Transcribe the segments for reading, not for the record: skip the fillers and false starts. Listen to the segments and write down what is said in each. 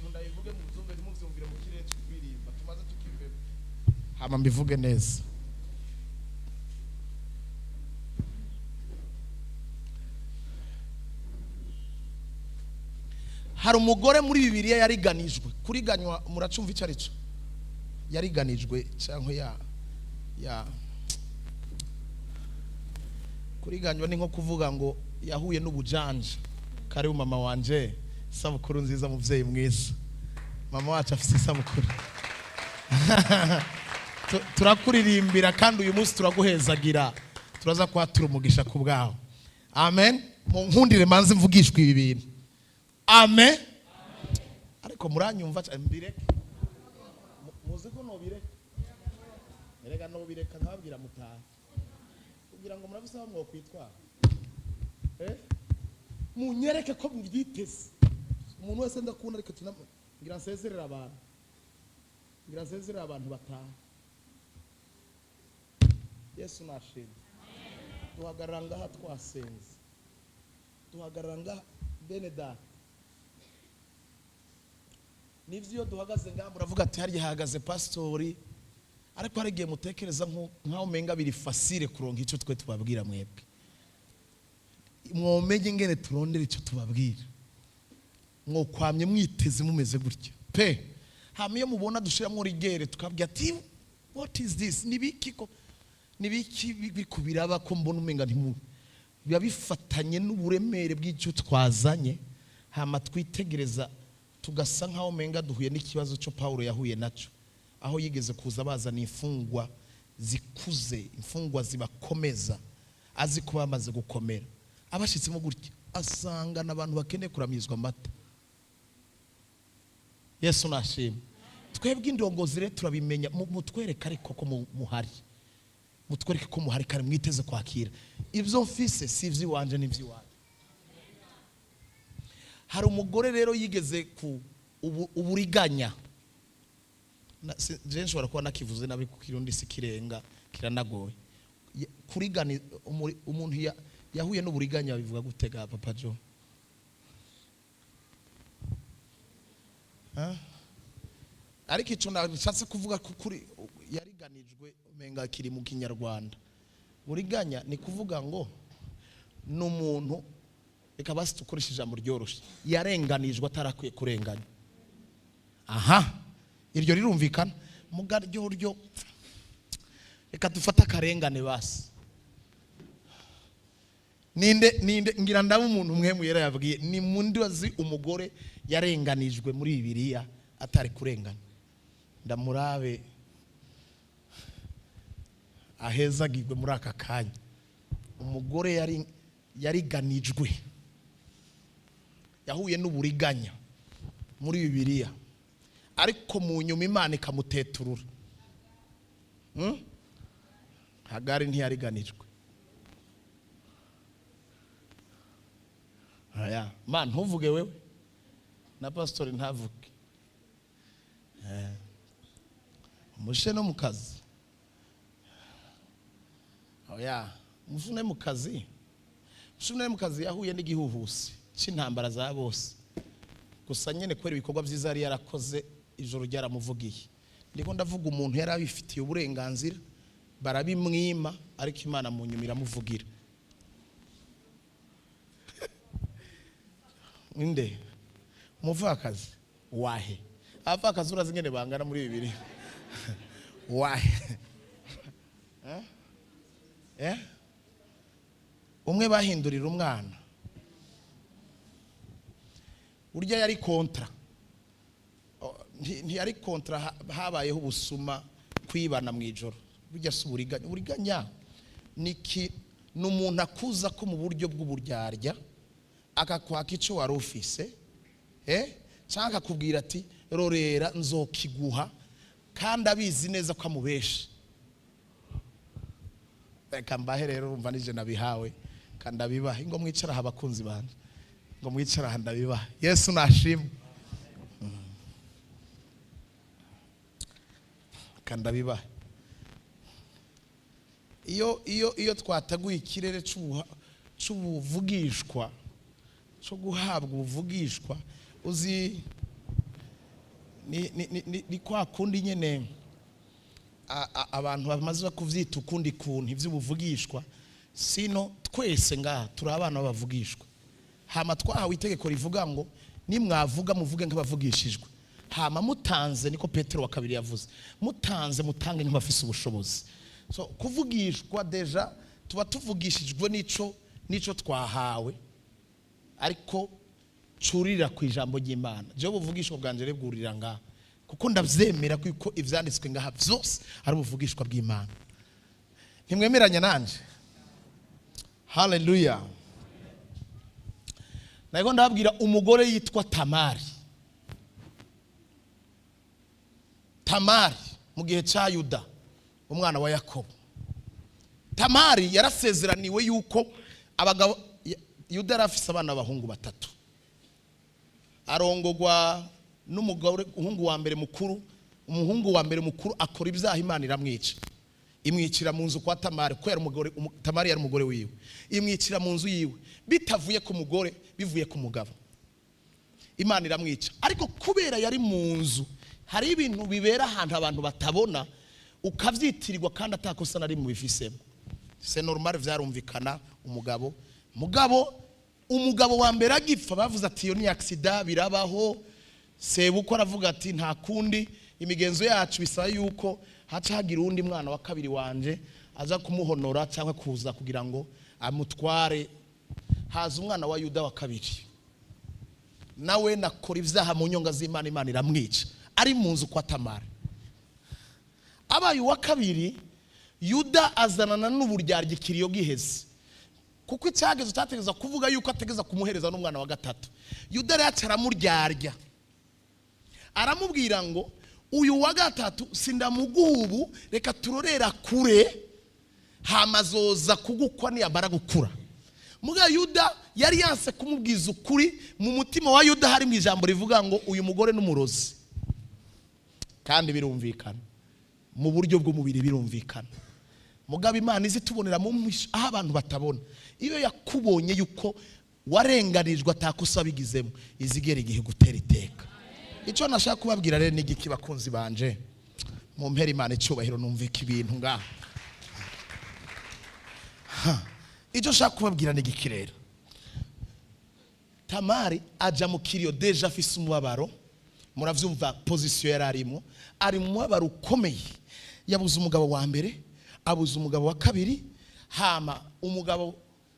ibintu ndabivuge mu byumve ntimuvyumvire mu kirere cy'uririmba tumaze tukive hama mbivuge neza. Hari umugore muri Bibiliya yariganijwe. Kuriganywa muracumva icyo ari cyo? Yariganijwe cyangwa ya kuriganywa ni nko kuvuga ngo yahuye n'ubujanje. Karibu mama wanje, isabukuru nziza muvyeyi mwiza. Mama wacu afite isabukuru. Turakuririmbira kandi uyu munsi turaguhezagira. Turaza kwatura umugisha ku bwaho. Amen. Nkundire manze mvugishwe ibi bintu. Amen. Ariko muranyumva mbireke. Muzi ko no bireke. Erega no bireka nkababwira mutaha. Kugira ngo murabise aho mwokwitwa. Munyereke ko mbyiteze. Umuntu wese ndakunda ariko ngira nsezerera abantu. Ngira nsezerera abantu bataha. Yesu nashimye. Duhagarara ngaha twasenze. Duhagarara ngaha bene data. Nivyo duhagaze ngaha muravuga ati hari hahagaze pastori ariko harigiye mutekereza nkaho menga biri facile kuronka icyo twe tubabwira mwebwe. Mwomenye ngene turondera icyo tubabwira. Mwokwamye mwiteze mumeze gutya. Pe hamiye mubona dushiramo rigere tukabwira ati what is this? Nibiki bikubiraba ko mbona umenga ntimu. Biba bifatanye n'uburemere bw'icyo twazanye hama twitegereza tugasa nkaho menga duhuye n'ikibazo cyo Paulo yahuye naco. Aho yigeze kuza bazana imfungwa zikuze, imfungwa zibakomeza azi ko bamaze gukomera. Abashitsemo gutya asanga nabantu bakeneye kuramizwa amata. Yesu nashimye. Twebwe indongozi rero turabimenya mutwereka ariko ko muhari. Mutwereke ko muhari kare mwiteze kwakira. Ibyo mfise si ivy'iwanje n'ivy'iwanje. Hari umugore rero yigeze ku uburiganya. Je nshobora kuba nakivuze nabi ku kirundi sikirenga kiranagoye. Kurigana umuntu yahuye n'uburiganya bivuga gutega papa Jo. Ariko icyo nashatse kuvuga kuri yariganijwe umenga kiri mu Kinyarwanda. Buriganya ni kuvuga ngo n'umuntu reka basi tukoresheje ijambo ryoroshye yarenganijwe atarakwiye kurenganya. Aha iryo rirumvikana mugaryo ryo reka dufata akarengane basi. Ninde ngira ndaba umuntu umwe muyera yabwiye ni mundi wazi umugore yarenganijwe muri Bibiliya atari kurengana. Ndamurabe ahezagirwe muri aka kanya. Umugore yariganijwe yahuye n'uburiganya muri Bibiliya ariko mu nyuma Imana ikamuteturura. Hagari ntiyariganijwe. Aya man ntuvuge wewe na pastor ntavuge. Mushe no mukazi. Oya musune mukazi. Musune mukazi yahuye n'igihuhusi cy'intambara za bose. Gusa nyene kwera ibikorwa byiza yari yarakoze ijoro ryaramuvugiye. Ndiko ndavuga umuntu yari abifitiye uburenganzira barabimwima ariko Imana mu nyuma iramuvugira. Inde muvakazi wahe abakazi urazi ngene bangana muri Bibiliya. Wahe umwe bahindurira umwana urya yari kontra ntiyari kontra habayeho ubusuma kwibana mu ijoro. Burya suburiganya uriganya niki n'umuntu akuza ko mu buryo bw'uburyarya akakwaka icyo wari ufise cyangwa akakubwira ati rorera nzokiguha kandi abizi neza ko amubesha. Reka mbahe rero urumva nije nabihawe kandi abibaha ngo mwicara abakunzi banje ngo mwicara aha ndabibaha. Yesu nashimwe. Kandi abibaha iyo twataguye ikirere cy'ubuvugishwa cyo guhabwa ubuvugishwa uzi ni kwa kundi nyene abantu bamaze kuvyita ukundi kuntu ivy'ubuvugishwa sino twese ngaha turi abana b'abavugishwa hama twahawe itegeko rivuga ngo nimwavuga muvuge nk'abavugishijwe hama mutanze niko Petero wa kabiri yavuze mutanze mutange nk'abafise ubushobozi so kuvugishwa deja tuba tuvugishijwe nico twahawe ariko curira ku ijambo ry'Imana je buvugishwa bwanje rebwurira ngaha kuko ndavyemera ko ivyanditswe ngaha vyose ari ubuvugishwa bw'Imana ntimwemeranya nanje haleluya nako ndabwira umugore yitwa Tamari mu gihe ca Yuda umwana wa Yakobo Tamari yarasezeraniwe yuko abagabo Yuda arafise abana b'abahungu batatu arongogwa n'umugore umuhungu wa mbere mukuru akora ibyaha Imana iramwica imwicira mu nzu kwa Tamari ko yari umugore Tamari yari umugore wiwe imwicira mu nzu yiwe bitavuye ku mugore bivuye ku mugabo Imana iramwica ariko kubera yari mu nzu hari ibintu bibera ahantu abantu batabona ukavyitirirwa kandi atakosa nari mu bifisemo c'est normal vyarumvikana umugabo wa mbere agipfa bavuze ati yo ni accident birabaho sebuko aravuga ati nta kundi imigenzo yacu bisaba yuko haca hagira undi mwana wa kabiri wanje aza kumuhonora cyangwa kuza kugira ngo amutware haza umwana wa Yuda wa kabiri nawe nakora ivyaha mu nyonga z'Imana Imana iramwica ari mu nzu kwa Tamari abaye wa kabiri Yuda azanana n'uburyarya kiriyo giheze kuko icyagezo cyategeza kuvuga yuko ategeza kumuhereza n'umwana wa gatatu Yuda yacaramuryarya aramubwira ngo uyu wa gatatu sindamugubu reka turorera kure hamazoza kugukwa niyamara gukura muga Yuda yari yanse kumubwiza ukuri mu mutima wa Yuda hari mu ijambo rivuga ngo uyu mugore n'umurozi kandi birumvikana mu buryo bw'umubiri birumvikana mugabo Imana izitubonera mu mwisho aho abantu batabona iyo yakubonye yuko warenganijwe atakosa bigizemo izigera igihe gutera iteka icyo nashaka kubabwira rero n'igiki bakunzi banje mu mpera Imana icyubahiro numvika ibintu ngaho icyo nashaka kubabwira n'igiki rero Tamari aja mu kiriyo deja afise umubabaro muravyumva position yari arimo ari mu mubabaro ukomeye yabuze umugabo wa mbere abuze umugabo wa kabiri hama umugabo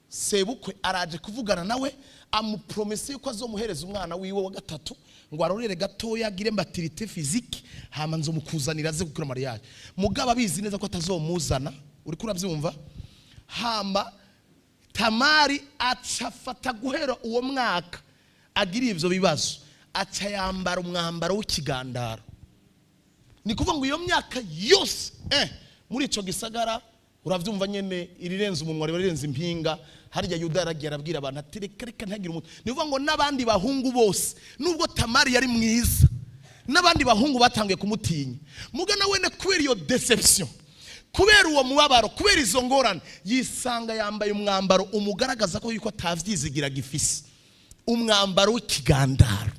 sebukwe araje kuvugana nawe amupromese yuko azomuhereza umwana wiwe wa gatatu ngo arorere gatoya agire maturité physique hama nzomukuzanira aze gukora mariage mugabo abizi neza ko atazomuzana uri kurabyumva hama Tamari acafata guhera uwo mwaka agira ivyo bibazo aca yambara umwambaro w'ikigandaro ni kuvuga ngo iyo myaka yose muri ico gisagara uravyumva nyene irirenze umunwa rirenze impinga harya Yuda yaragiye arabwira abantu ati reka ntagire umuntu ni kuvuga ngo nabandi bahungu bose nubwo Tamari yari mwiza nabandi bahungu batangiye kumutinya muga nawe ne kubera iyo deception kubera uwo mubabaro kubera izo ngorane yisanga yambaye umwambaro umugaragaza ko yuko atavyizigira gifise umwambaro w'ikigandaro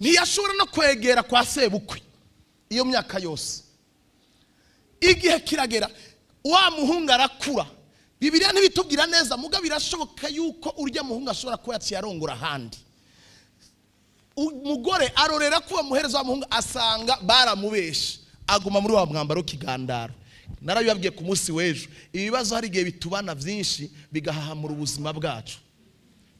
ntiyashobora no kwegera kwa sebukwe iyo myaka yose igihe kiragera wa muhungu arakura Bibiliya ntibitubwira neza muga birashoboka yuko urya muhungu ashobora kuba yaciye arongora ahandi umugore arorera kuba muhereza wa muhungu asanga baramubeshe aguma muri wa mwambaro w'ikigandaro narabibabwiye ku munsi w'ejo ibibazo hari igihe bitubana byinshi bigahahamura ubuzima bwacu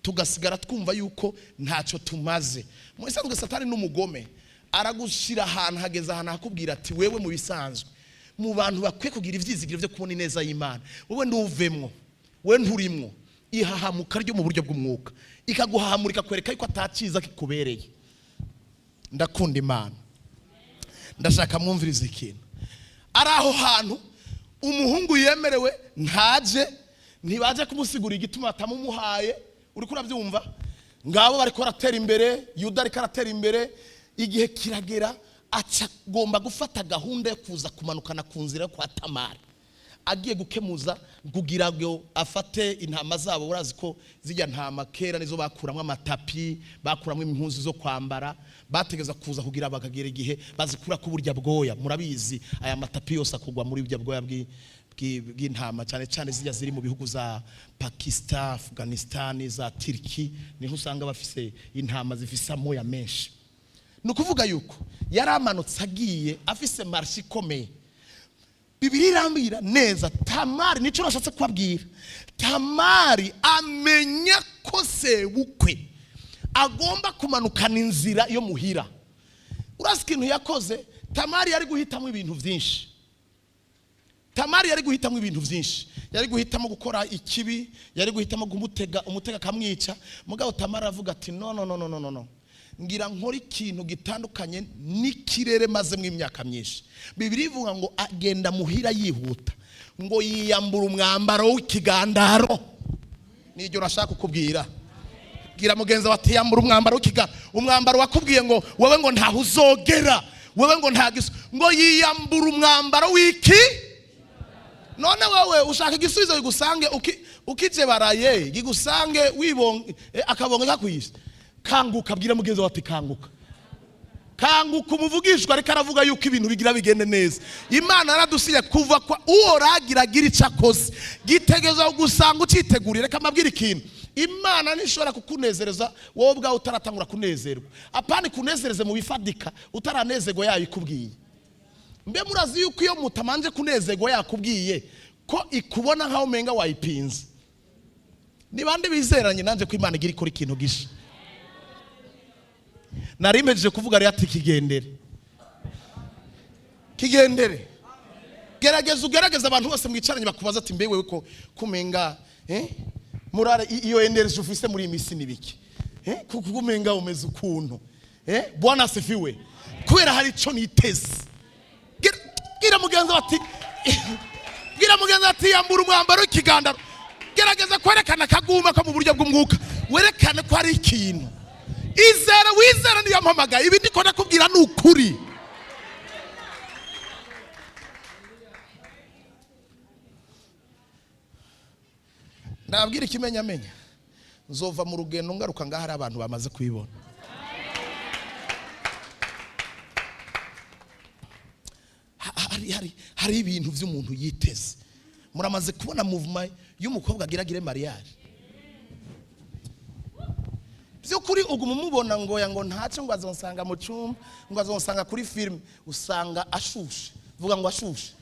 tugasigara twumva yuko ntacyo tumaze mu bisanzwe Satani n'umugome aragushira ahantu hageze ahantu hakubwira ati wewe mu bisanzwe mu bantu bakwiye kugira ivyizigiro byo kubona ineza y'Imana wowe nduvemwo we nturimwo ihahamuka ryo mu buryo bw'umwuka ikaguhahamurika kwereka yuko ataciza kikubereye ndakunda Imana ndashaka mwumviriza ikintu ari aho hantu umuhungu yemerewe ntaje ntibaje kumusigura igituma atamumuhaye uri kurabyumva ngabo bari ko ratera imbere Yuda ari karatera imbere igihe kiragera acagomba gufata gahunda yo kuza kumanukana ku nzira kwa Tamari agiye gukemuza kugira ngo afate intama zabo. Urazi ko zijya ntama kera nizo bakuramwe amatapi, bakuramwe impuzu zo kwambara, bategeza kuza kugira bakagera igihe bazikura ku burya bwoya. Murabizi aya matapi yose akugwa muri burya bwoya bw'intama, cyane cyane zijya ziri mu bihugu za Pakistan, Afghanistan, za Turkey, niho usanga bafise intama zifise amoya menshi. Nukuvuga yuko yaramanutse agiye afise marshi ikomeye. Bibiri irambira neza Tamari, nico nashatse kubabwira, Tamari amenya ko sebukwe agomba kumanukana inzira yo muhira. Urazi ikintu yakoze? Tamari yari guhitamo ibintu byinshi. Tamari yari guhitamo ibintu byinshi. Yari guhitamo gukora ikibi, yari guhitamo umutega kamwica. Mugabo Tamari avuga ati no, ngira nkora ikintu gitandukanye n'ikirere maze mu imyaka myinshi. Bibiri ivuga ngo agenda muhira yihuta, ngo yiyambura umwambaro w'ikigandaro. Nijyo nashaka kukubwira. Gira mugenza wati yambura umwambaro w'ikigandaro. Umwambaro wakubwiye ngo wewe ngo ntaho uzogera, wewe ngo ntagiso, ngo yiyambura umwambaro w'iki. None wewe ushaka igisubizo bigusange ukije baraye gigusange wibonge akabonge kakwise. Kanguka, bwira mugenzi wati kanguka. Kanguka umuvugishwa ariko aravuga yuko ibintu bigira bigende neza. Imana yaradusiye kuva kwa uwo ragira icakoze gitegeza gusanga ucitegurire. Reka mabwira ikintu, Imana nishobora kukunezereza wowe ubwawe utaratangura kunezerwa. Apani kunezereze mu bifadika utaranezerwa yayo ikubwiye. Mbe murazi yuko iyo mutamanje kunezerwa yakubwiye ko ikubona nkaho menga wayipinze. Ni bande bizeranye nanje ko Imana igira ikora ikintu gisha. Narimejeje kuvuga rero ati kigendere. Gerageza abantu bose mwicaranye bakubaza ati mbe wewe ko kumenga murara iyo energy ufise muri Imisi nibiki kukumenga umeze ukuntu Bwana asifiwe. Kubera hari ico niteze. Gira mugenza ati yambura umwambaro w'ikigandaro. Gerageza kwerekana kaguma ko mu buryo bw'umwuka, werekane ko ari ikintu. Izera wizera niyo mpamagaye. Ibi ndiko nakubwira ni ukuri. Nabwira ikimenyamenya, nzova mu rugendo ngaruka ngaho hari abantu bamaze kwibona. Hari ibintu by'umuntu yiteze. Muramaze kubona movement y'umukobwa agiragire mariage. Byukuri uguma mubona ngo ntacyo ngo azonsanga mu cyumba, ngo azonsanga kuri film, usanga ashushe. Vuga ngo ashushe.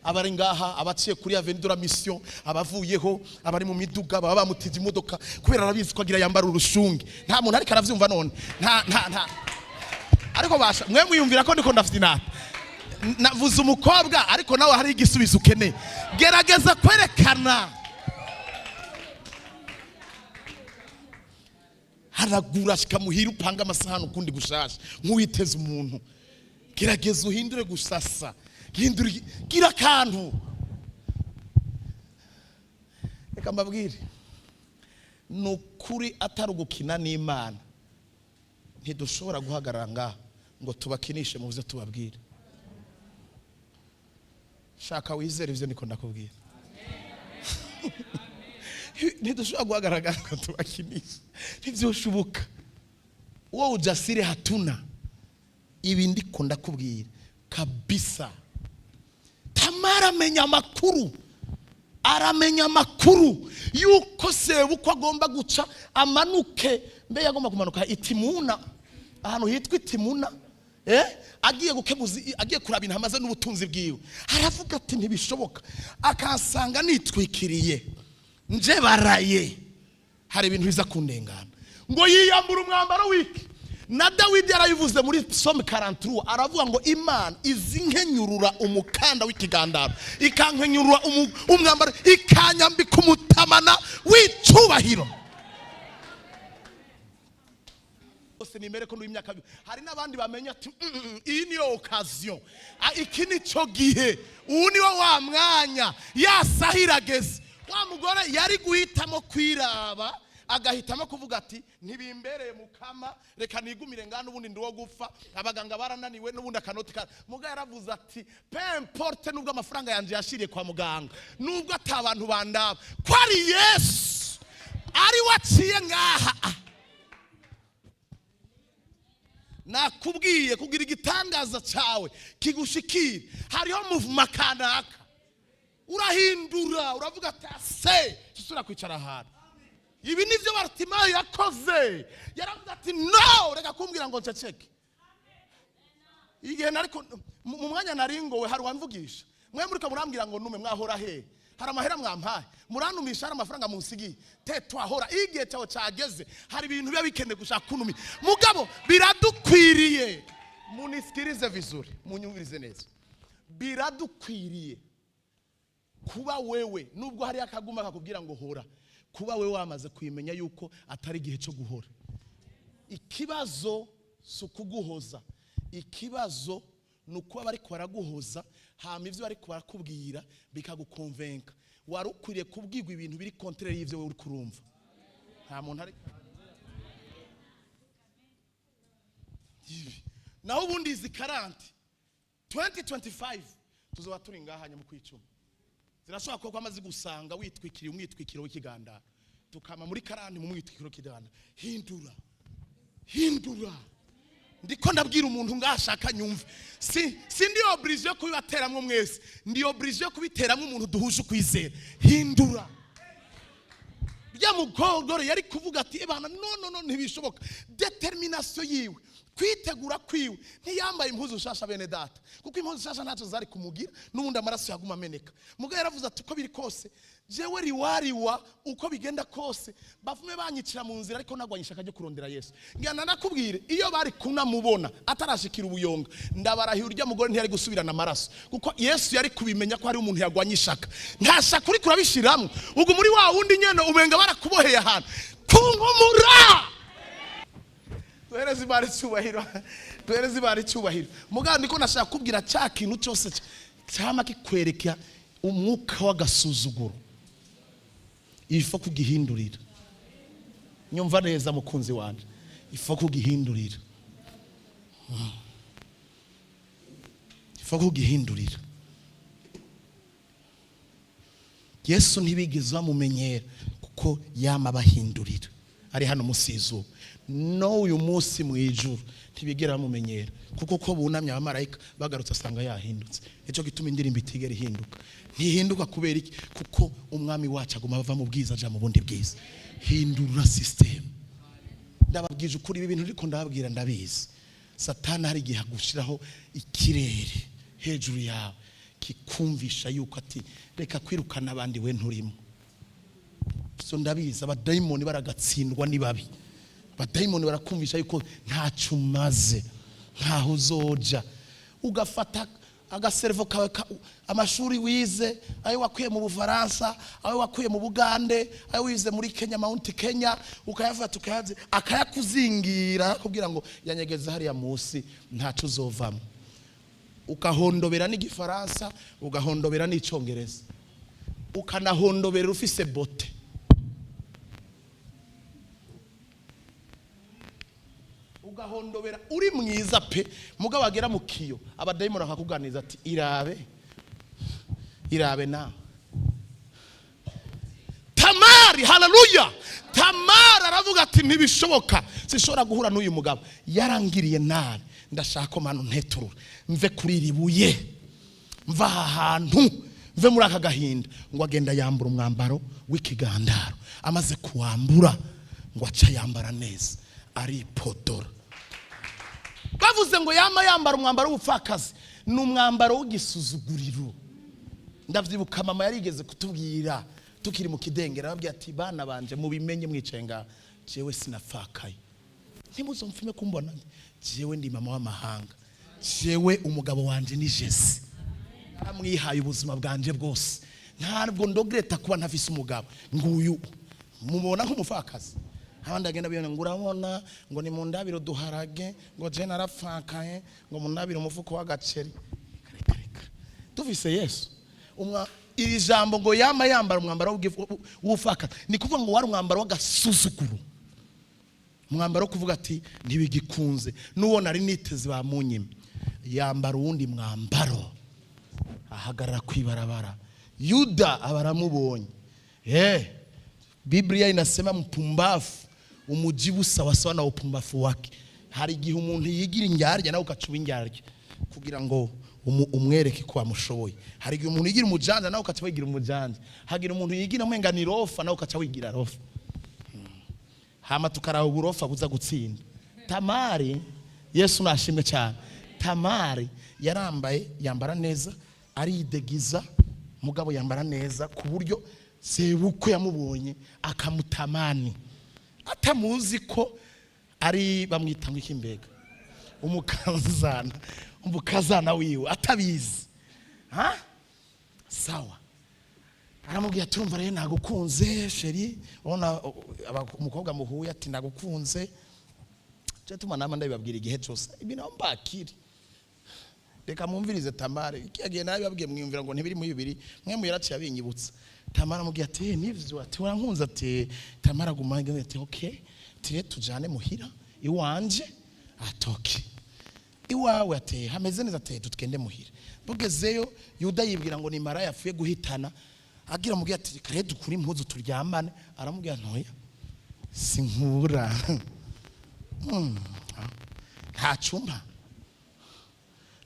Abari ngaha abaciye kuri Aventura Mission, abavuyeho, abari mu miduga baba bamutije imodoka kubera arabizi ko agira yambara urushungi. Nta muntu ariko aravyumva none. Nta. Ariko basha mwe mwiyumvira ko ndiko ndafite inata. Navuze umukobwa ariko nawe hari igisubizo ukene. Gerageza kwerekana. Haragura shikamuhira upanga amasahano kundi gushasha nk'uwiteze umuntu. Gerageza uhindure gusasa. Gira kantu. Reka mbabwire, nukuri atari gukina n'Imana ntidushobora guhagarara ngaha ngo tubakinishe mu byo tubabwire. Shaka wizere ivyo niko ndakubwira. Ntidushobora guhagarara ngo tubakinishe, ntivyoshoboka. Wowe ujasire hatuna. Ibi ndiko ndakubwira kabisa. Tamara aramenya amakuru yuko sebukwe agomba guca amanuke. Mbe yagomba kumanuka Itimuna, ahantu hitwa Itimuna, agiye gukemuzi, agiye kuraba intama ze n'ubutunzi bwiwe. Aravuga ati ntibishoboka, akansanga nitwikiriye nje baraye, hari ibintu biza kundengana. Ngo yiyambura umwambaro wiki. Na Dawidi yarabivuze muri Psalm 43, aravuga ngo Imana izinkenyurura umukanda w'ikigandaro, ikankenyurura umwambaro, ikanyambika umutamana w'icubahiro. Ose nimere ko n'imyaka hari nabandi bamenya ati iyi niyo occasion, iki nico gihe, ubu niwo wa mwanya yasahirageze. Wa mugore yari guhitamo kwiraba agahitamo kuvuga ati ntibimbereye mukama reka nigumire ngana ubundi ndi wo gupfa abaganga barananiwe n'ubundi akanoti muga yaravuze ati peu importe nubwo amafaranga yanje yashiriye kwa muganga nubwo atabantu bandaba ko ari Yesu ari waciye ngaha nakubwiye kugira igitangaza cyawe kigushikire hariho movement kanaka urahindura uravuga ati ase tusura kwicara ahantu ibi nivyo Bartimayo yakoze yaravuze ati no reka kumbwira ngo nceceke igihe nariko mu mwanya naringowe hari wamvugisha mwe muri ko murambwira ngo nume mwahora he hari amahera mwampaye muranumisha hari amafaranga munsigiye te twahora igihe cyawe cyageze hari ibintu biba bikende gushaka kunumi mugabo biradukwiriye munisikirize vizuri munyumvirize neza biradukwiriye kuba wewe nubwo hari akaguma kakubwira ngo hora kuba wewe wamaze kwimenya yuko atari igihe cyo guhora ikibazo sukuguhoza ikibazo nuko bari kwaraguhoza hama ivyo bari kwarakubwira bikagukonvenka warukwiriye kubwirwa ibintu biri contraire y'ivyo wewe uri kurumva nta muntu ari naho ubundi izi 2025 tuzoba turi ngahanya mu kwicuma zirashobora kuba amazi gusanga witwikiriye umwitwikiro w'ikiganda tukama muri 40 mu mwitwikiro w'ikiganda hindura ndiko ndabwira umuntu ngashaka nyumve si ndi oblige yo kubibateramwe mwese ndi oblige yo kubiteramwe umuntu duhuje ukwizera hindura bya mugogoro yari kuvuga ati ebana no ntibishoboka determination yiwe kwitegura kwiwe ntiyambaye impuzu shasha bene data kuko impuzu shasha ntacyo zari kumugira n'ubundi amaraso yaguma ameneka muga yaravuze ati uko biri kose jewe riwariwa uko bigenda kose bavume banyicira mu nzira ariko nagwanyisha kaje kurondera Yesu ngana nakubwire iyo bari kunamubona atarashikira ubuyonga ndabarahiye urya mugore ntiyari gusubirana amaraso kuko Yesu yari kubimenya ko hari umuntu yagwanyishaka ntashaka uri kurabishiramwe ubwo muri wa wundi nyene umenga barakuboheye ahantu kunkumura tuhereze bari cyubahiro mugabo ndiko nashaka kubwira cya kintu cyose cyama kikwerekea umwuka w'agasuzuguro ifo kugihindurira nyumva neza mukunzi wanje ifo kugihindurira Yesu ntibigeze bamumenyera kuko yama bahindurira ari hano musizo no uyu munsi mu ijuru ntibigera bamumenyera kuko ko bunamye abamarayika bagarutse asanga yahindutse ejo gituma indirimbo itigera ihinduka ntihinduka kubera iki kuko umwami wacu aguma bava mu bwiza aja mu bundi bwiza hindura system ndababwije ukuri ibi bintu ariko ndababwira ndabizi satani hari igihe agushiraho ikirere hejuru yawe kikumvisha yuko ati reka kwirukana abandi we nturimo so ndabizi abadayimoni baragatsindwa ni babi abadayimoni barakumvisha yuko ntacyo umaze ntaho uzoja ugafata agaservo kawe amashuri wize ayo wakuye mu Bufaransa ayo wakuye mu Bugande ayo wize muri Kenya Mount Kenya ukayafata ukayaze akayakuzingira kugira ngo yanyegeze hariya munsi ntacyo uzovamo ukahondobera n'igifaransa ugahondobera n'icyongereza ukanahondobera ufise bote ugahondobera uri mwiza pe mugabo agera mu kiyo abadayimoni akakuganiza ati irabe na Tamari haleluya Tamari aravuga ati ntibishoboka sishobora guhura n'uyu mugabo yarangiriye nabi ndashaka manu nteturura mve kuri ribuye mva ahantu mve muri aka gahinda ngo agenda yambura umwambaro w'ikigandaro amaze kuwambura ngo aca yambara neza ari podora bavuze ngo yambara umwambaro w'ubupfakazi n'umwambaro w'igisuzuguriro ndavyibuka mama yarigeze kutubwira tukiri mu kidengera babwiye ati bana banje mubimenye mwicaye nga jewe sinafakaye ntimuzomfime kumbona jewe ndi mama w'amahanga jewe umugabo wanje ni Jesse amwihaye ubuzima bwanje bwose ntabwo ndogreta kuba ntafise umugabo nguyu mubona nk'umufakazi abandi agenda biyona ngo urabona ngo ni mu ndabiro duharage ngo je narapfakaye ngo mu ndabiro umufuko w'agaceri reka tuvise Yesu iri jambo ngo yama yambara umwambaro w'ufaka ni kuvuga ngo wari umwambaro w'agasuzuguro, umwambaro kuvuga ati ntibigikunze, n'uwo nari niteze bamunyime. Yambara uwundi mwambaro, ahagarara kwibarabara. Yuda abaramubonye. Biblia inasema mpumbafu umujibu sawa sawa na upumbafu wake. Hari igihe umuntu yigira indyarya nawe ukacuba indyarya kugira ngo umwereke ko amushoboye. Hari igihe umuntu yigira umujanja nawe ukaca wigira umujanja. Hagira umuntu yigira mwenga ni rofa nawe ukaca wigira rofa. Hama tukaraho uburofa buza gutsinda. Tamari, Yesu nashimwe cyane. Tamari yarambaye, yambara neza, aridegiza, mugabo yambara neza ku buryo sebukwe yamubonye akamutamani. Atamuzi ko ari bamwita nk'ikimbega. Umukazana wiwe atabizi. Sawa. Aramubwira ati urumva rero nagukunze sheri, ubona umukobwa muhuye ati nagukunze. Cyo tuma nama ndabibabwira igihe cyose. Ibi naho mbakiri. Reka mwumvirize Tamari. Ikiyagiye nabi babwiye mwiyumvira ngo ntibiri mu bibiri, mwe muyaraciye abinyibutsa. Tamara amubwira ati nivyo, ati warankunze, ati Tamara agumanye ati okay, tire tujane muhira iwanje. Atoke iwawe ati hameze neza, ati tutugende muhira. Bugezeyo Yuda yibwira ngo ni Maraya afuye guhitana, agira mubwira ati kare dukuri impuzu turyamane. Aramubwira ntoya sinkura nta cyumba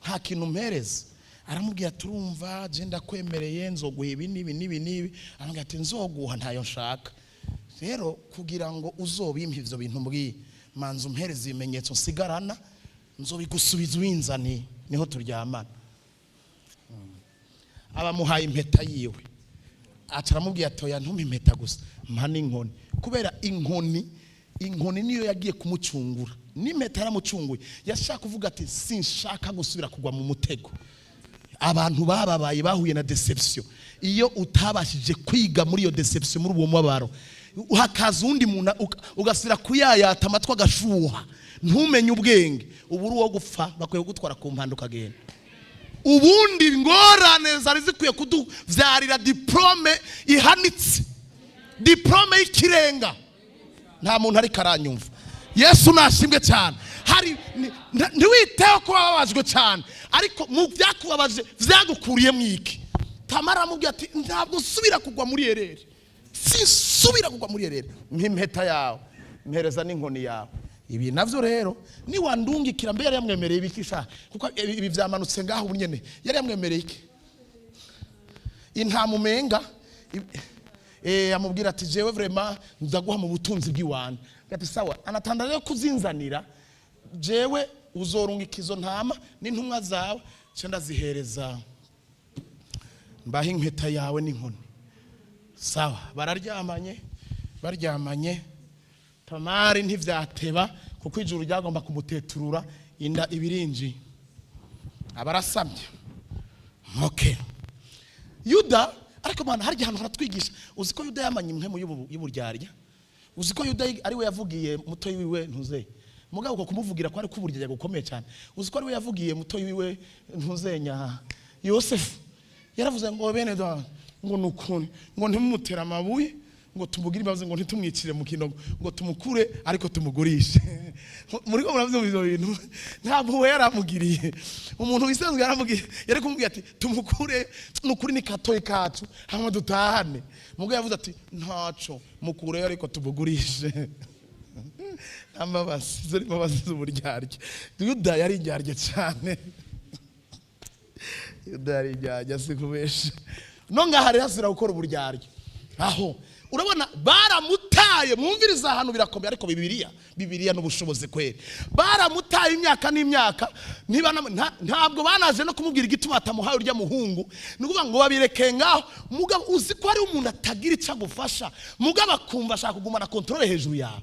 nta kintu mpereza. Aramubwira turumva je ndakwemereye nzoguha ibi nibi. Aramubwira ati nzoguha ntayo nshaka. Rero kugira ngo uzobimpa ivyo bintu mbwiye, manzu mpereza ibimenyetso nsigarana, nzobigusubiza winzani niho turyamana. Abamuhaye impeta yiwe. Acaramubwira atoya ntumpa impeta gusa, mpa n'inkoni. Kubera inkoni niyo yagiye kumucungura. N'impeta yaramucunguye. Yashaka kuvuga ati sinshaka gusubira kugwa mu mutego. Abantu bababaye bahuye na deception. Iyo utabashije kwiga muri iyo deception, muri uwo mubabaro, hakaza undi muntu ugasira kuyayata amatwa gashuha, ntumenye ubwenge, uburi wo gupfa bakwiye gutwara ku mpanda ukagenda. Ubundi ngorane zari zikwiye kuduvyarira diplome ihanitse, diplome y'ikirenga. Nta muntu ari karanyumva. Yesu nashimwe cyane. Hari ntiwiteho ko bababajwe cyane, ariko mu byakubabaje vyagukuriye mwiki. Tamara amubwira ati ntabwo usubira kugwa muri erere, sinsubira kugwa muri erere. Impeta yawe mpereza n'inkoni yawe. Ibi navyo rero ni wandungikira mbere yamwemereye ibikisha, kuko ibi byamanutse ngaho ubunyene yari yamwemereye iki intamumenga. Amubwira ati jewe vraiment nzaguha mu butunzi bw'iwana. Ati sawa, anatanda rero kuzinzanira, jewe uzorungika izo ntama n'intumwa zawe, cyo ndazihereza mbahe impeta yawe n'inkoni. Sawa, baryamanye. Tamari ntivyateba kuko ijuru ryagomba kumuteturura, inda ibirinji abarasamye. Okay. Yuda ariko mana hari gihantu haratwigisha. Uzi ko Yuda yamanye impemu y'uburyarya? Uzi ko Yuda ari we yavugiye muto wiwe ntuze, mugabo uko kumuvugira ko ari kuburyarya gukomeye cyane. Uzi ko ari we yavugiye muto wiwe ntuzenya Yosefu, yaravuze ngo bene da ngo nukuni ngo ntimumutera amabuye, ngo tumugire imbabazi, ngo ntitumwicire mu kinogo, ngo tumukure ariko tumugurishe. Muri ko muravuze ibyo bintu ntabwo yaramugiriye. Umuntu wisanzwe yaramugiriye, yari kumubwira ati tumukure nukuri ni katoyi kacu hama dutahane. Mugo yavuze ati ntaco mukure ariko tumugurishe. Amabasi zari mabazi z'uburyarya. Yuda yari indyarya cyane. Yuda yari indyarya sikubesha. Nonga hari hasira gukora uburyarya. Aho urabona baramutaye, mwumviriza ahantu birakomeye, ariko Bibiliya n'ubushobozi kwere. Baramutaye imyaka n'imyaka, ntabwo banaje no kumubwira igituma atamuhaye urya muhungu. Nukuvuga ngo babireke ngaho, mugabo uzi ko ari umuntu atagira icyo agufasha, mugabo akumva ashaka kugumana control hejuru yawe.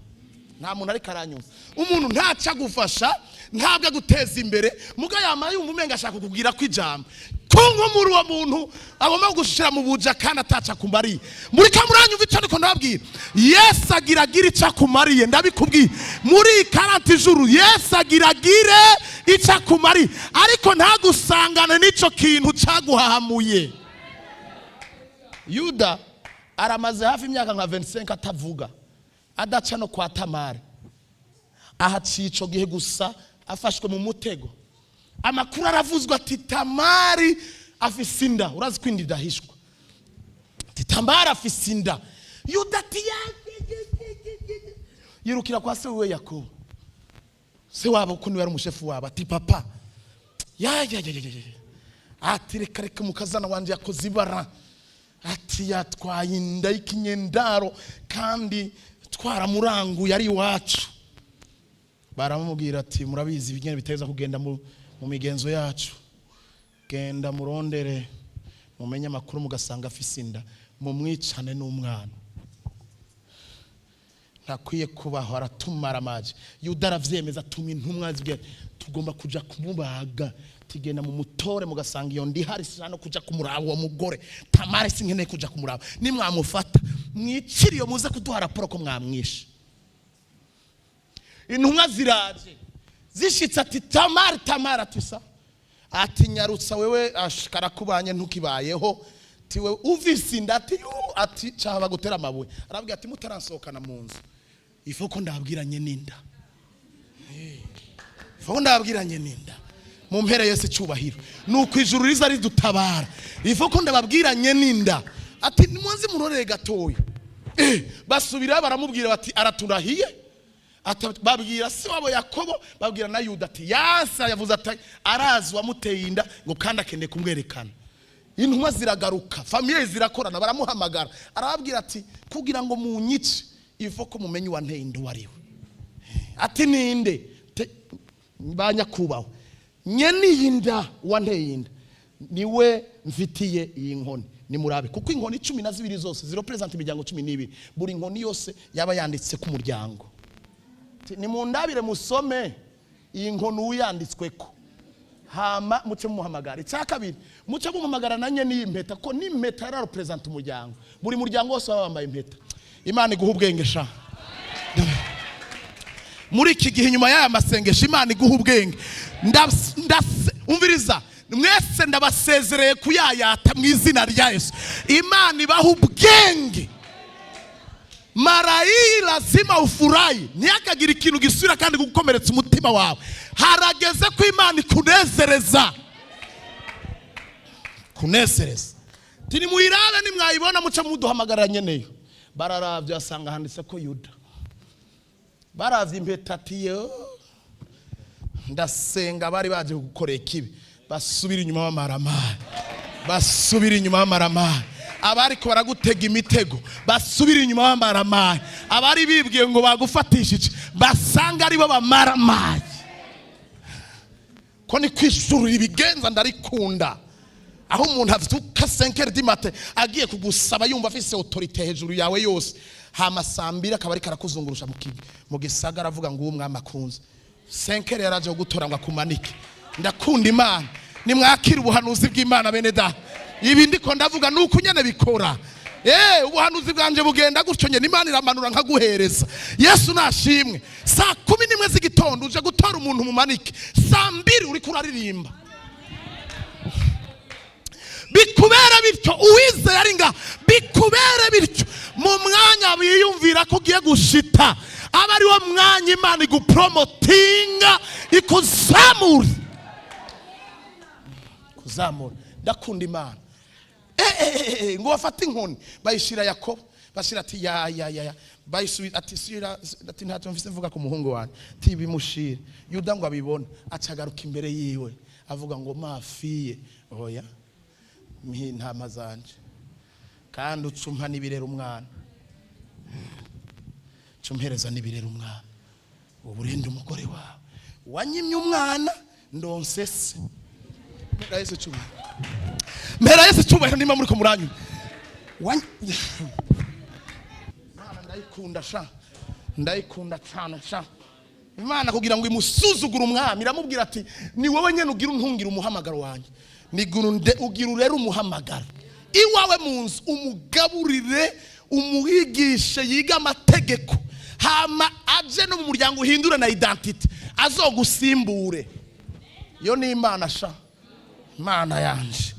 Nta muntu ari karanyumva. Umuntu ntaca agufasha, ntabwo aguteza imbere, mugabo yamaye umumenga ashaka kukubwira ko ijambo. Kongo muri uwo muntu agomba gushira mu buja kandi ataca kumariye. Muri kamuranyumva icyo niko ndababwira. Yesu agira icyo akumariye, ndabikubwiye. Muri 40 ijuru Yesu agira icyo akumariye, ariko ntagusangane n'ico kintu cyaguhahamuye. Yuda aramaze hafi imyaka nka 25 atavuga adaca no kwa Tamari. Aha cico gihe gusa afashwe mu mutego. Amakuru aravuzwa ati Tamari afise inda. Urazi ko inda idahishwa. Ati Tamari afise inda. Yuda ati yirukira kwa se we Yakobo. Se wabo ko ni wari umushefu wabo ati papa. Ya. Ati reka mukazana wanje yakoze ibara. Ati yatwaye inda y'ikinyendaro kandi twaramuranguye ari iwacu. Baramubwira ati murabizi ibigene biteza kugenda mu migenzo yacu. Genda murondere mumenye amakuru mugasanga afise inda mumwicane n'umwana. Ntakwiye kubaho aratumara amaje. Yuda aravyemeza atuma intumwa zibwira tugomba kuja kumubaga. Tigenda mu mutore mugasanga iyo ndi hari sano kuja kumuraba uwo mugore. Tamari sinkeneye kuja kumuraba. Nimwamufata mwiciri yo muze kuduha raporo ko mwamwishe. Intumwa ziraje zishitse ati Tamari atisa ati nyarutsa wewe ashikara kubanye ntukibayeho tiwe uvise inda ati cyaba gutera amabuye. Arabwira ati mutaransohokana mu nzu ifo ko ndabwiranye ninda mu mpera yose cyubahiro nuko ijuru riza ridutabara ifo ko ndababwiranye ninda ati nimuze murorere gatoya. Basubira baramubwira bati araturahiye. Babwira se wabo Yakobo babwira na Yuda ati yasa yavuze ati arazi wamuteye inda ngo kandi akende kumwerekana. Intumwa ziragaruka famiye zirakorana baramuhamagara arababwira ati kugira ngo munyice ifo ko mumenye wanteye inda wariwe. Ati ninde banyakubaho nyene yinda wanteye inda niwe mfitiye iyi nkoni nimurabe kuko inkoni 12 zose zirepresent imiryango 12 buri nkoni yose yaba yanditse ku muryango. Ni mundabire musome iyi nkonu uyanditsweko hama muce muhamagara. Icyakabiri muce muhamagara nanye ni impeta ko ni impeta yari represent umuryango buri muryango wose bambaye impeta. Imana iguha ubwenge sha muri iki gihe nyuma y'aya masengesho Imana iguha ubwenge. Umviriza mwese ndabasezereye kuyayata mu izina rya Yesu. Imana ibaha ubwenge. Marai lazima ufurahi ntiyakagira ikintu gisubira kandi gukomeretsa umutima wawe. Harageze ko Imana kunezereza. Tini muirana nimwayibona muca muduhamagara nyeneyo. Bararavye asanga handitse ko Yuda. Baravye impeta ati yo ndasenga bari baje gukorera ikibi. Basubira inyuma b'amaramari. Abari ko baragutega imitego basubira inyuma b'amaramari. Abari bibwiye ngo bagufatishije basanga ari bo b'amaramari. Ko ni kwishurira ibigenza ndarikunda. Aho umuntu avuka 5h du matin agiye kugusaba yumva afise autorité hejuru yawe yose. Hamasambira akaba ari karakuzungurusha mu gisagara avuga ngo umwami akunze. 5h yaraje gutora ngo akumanike. Ndakunda Imana. Nimwakira ubuhanuzi bw'Imana bene da. Ibi ndiko ndavuga nuko nyene bikora. Ubuhanuzi bwanje bugenda gutyo nyene Imana iramanura nkaguhereza. Yesu nashimwe. Saa 11 z'igitondo uje gutora umuntu mumanike. Saa 2 uri kuraririmba. Bikubera bityo uwize yaringa bikubera bityo mu mwanya biyumvira ko ugiye gushita abari wo mwanya Imana igupromotinga ikuzamura. Ndakunda Imana. Ngo bafata inkoni bayishira Yakobo bashira ati ya bayisubira ati sira ati ntacyo mfise mvuga ku muhungu wanjye ati bimushira. Yuda ngo abibona acagaruka imbere yiwe avuga ngo mafiye oya ntama zanje kandi ucumpa nibirera umwana cumpereza nibirera umwana uburinde umugore wawe wanyimye umwana ndonsese. Mbera Yesu cyubahiro ndima muri ko muranyu. Ndayikunda cyane sha. Imana kugira ngo imusuzugure umwami iramubwira ati ni wowe nyene ugira untungira umuhamagaro wanjye. Nigurunde ugira urera umuhamagaro. Iwawe munzu umugaburire umuhigishe yiga amategeko. Hama aje no mu muryango uhindura na identity azogusimbure. Yo ni Imana sha. Imana yanje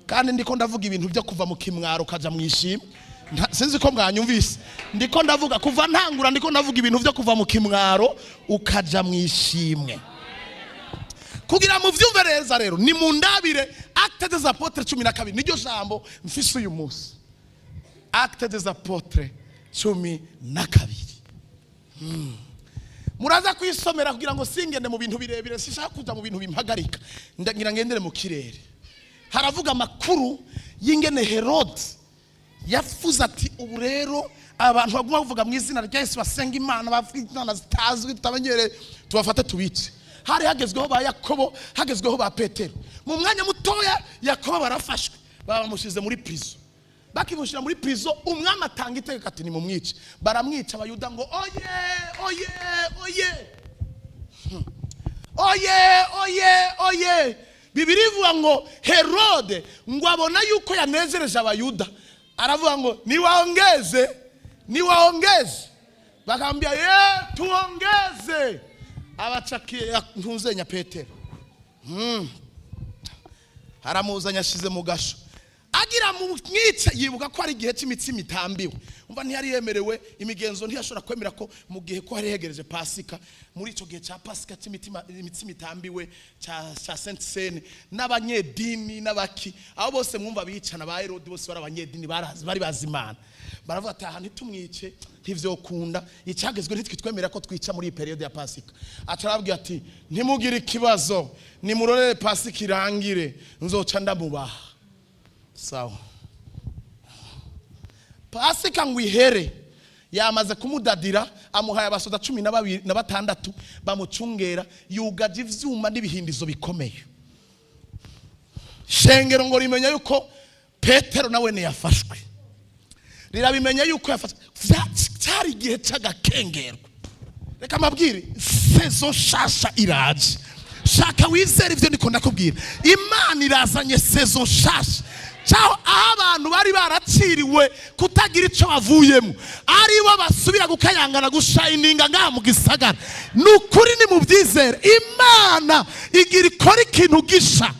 kandi ndiko ndavuga ibintu byo kuva mu kimwaro kaja mwishimwe. Sinzi ko mwanyumvise. Ndiko ndavuga kuva ntangura, ndiko ndavuga ibintu byo kuva mu kimwaro ukaja mwishimwe. Kugira mu vyumve neza rero ni mundabire Actes des Apôtres 12 niryo jambo mfise uyu munsi. Actes des Apôtres 12. Muraza kwisomera kugira ngo singende mu bintu birebire, sishaka kuja mu bintu bimpagarika, ngira ngendere mu kirere. Haravuga amakuru y'ingene Herode yafuze ati ubu rero abantu baguma bavuga mu izina rya Yesu basenga Imana, bafite Imana zitazwi tutamenyere, tubafate tubice. Hari hagezweho ba Yakobo, hagezweho ba Petero. Mu mwanya mutoya Yakobo barafashwe, bamushize muri prison. Bakimushira muri prison, umwami atanga itegeko ati ni mu mwice. Baramwica abayuda ngo oye oye oye oye oye oye. Bibiri ivuga ngo Herode ngo abona yuko yanezereje abayuda, aravuga ngo niwaongeze niwaongeze. Bakambia tuongeze. Abacakiye ntuzenya Petero. Haramuzanya ashize mu gasho. Agira mu mwice yibuka ko ari igihe cy'imitsima itambiwe. Umva ntiyari yemerewe, imigenzo ntiyashobora kwemera ko mu gihe ko hari hegereje Pasika, muri ico gihe ca Pasika imitsima itambiwe ca Saint Seine, n'abanyedini n'abaki abo bose mwumva bicana ba Herode bose bari abanyedini bari bazimana. Baravuga ati aha ntitumwice ntivyo kunda, icagezwe ntitwitwemera ko twica muri periode ya Pasika. Acarabwira ati ntimugire ikibazo, nimurorere Pasika irangire nzoca ndamubaha. Sawa. Pasika ngwihere yamaze kumudadira, amuhaye abasoda 12 bamucungera, yugaje ivyuma n'ibihindizo bikomeye. Shengero ngo rimenya yuko Petero nawe ne yafashwe. Rirabimenya yuko yafashwe. Cyari igihe cy'agakengerwa. Reka mabwire sezo shasha iraje. Shaka wizere ivyo ndiko ndakubwira. Imana irazanye sezo shasha. Ciao abantu bari baraciriwe kutagira ico bavuyemo, ari bo basubira gukayangana gushininga ngaha mu gisagara. Nukuri ni mu byizere Imana igira ikora ikintu gisha.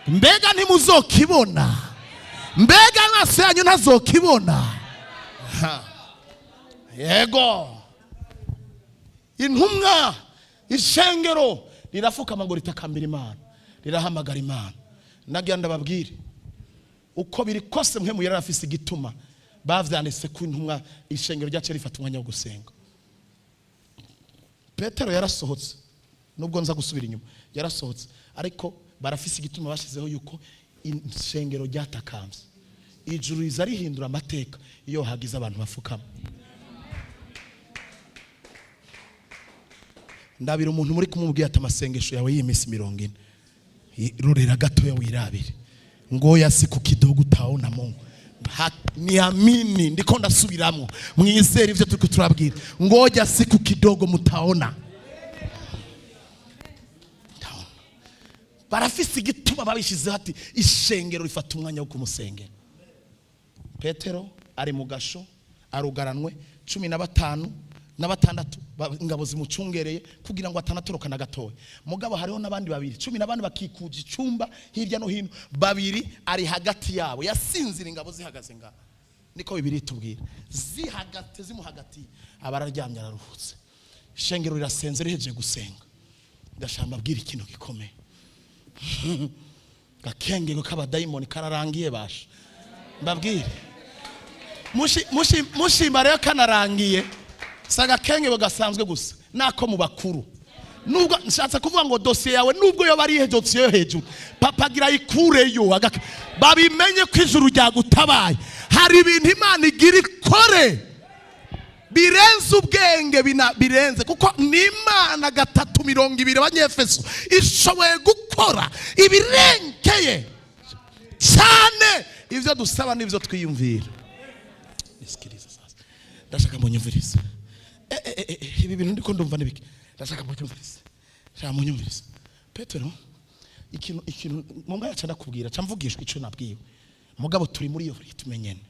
Mbega ntimuzokibona, mbega amaso yanyu ntazokibona. Yego intumwa ishengero rirafukama ngo ritakambira Imana, rirahamagara Imana. Nagira ndababwire uko biri kose mwe mu yarafise igituma bavyanditse ku intumwa ishengero ryace rifata umwanya wo gusenga. Petero yarasohotse, nubwo nza gusubira inyuma, yarasohotse, ariko barafise igituma bashizeho yuko ishengero ryatakambye. Ijuru riza rihindura amateka iyo hagize abantu bafukama. Ndabira umuntu muri kumubwira ati amasengesho yawe y'imisi 40 rurera gato ya wirabire ngoya siku kidogo utaona Mungu. Niamini ndiko ndasubiramo, mwizere ivyo turiko turabwira, ngoja siku kidogo mutaona. Barafise igituma babishize ati ishengero rifata umwanya wo kumusengera. Petero ari mu gasho arugaranwe 15 ingabo zimucungereye kugira ngo atanatoroka na gatoya. Mugabo hariho nabandi babiri 12 bakikuje icumba hirya no hino, babiri ari hagati yabo, yasinzira ingabo zihagaze ngaho. Niko bibiri tubwira, zihagate zimuhagati, abararyamye araruhutse. Ishengero rirasenze riheje gusenga. Ndashamba abwira ikintu gikomeye. Gakengego k'abadayimoni kararangiye basha. Mbabwire mushimba rero kanarangiye, saga kengego gasanzwe gusa nako mu bakuru. Nubwo nshatse kuvuga ngo dosiye yawe nubwo yo bari hejuru hejuru, papa gira ikureyo babimenye ko ijuru ryagutabaye. Hari ibintu Imana igira ikore birenze ubwenge, birenze kuko n'Imana 3:20 abanyefeso ishoboye gukora ibirenkeye cyane ivyo dusaba n'ivyo twiyumvira. Nisikiriza sasa, ndashaka munyumvirize ibi bintu ndiko ndumva nibiki, ndashaka munyumvirize, ndashaka munyumvirize. Petero ikintu munga yaca ndakubwira camvugishwa ico nabwiwe, mugabo turi muri iyo tumenyene.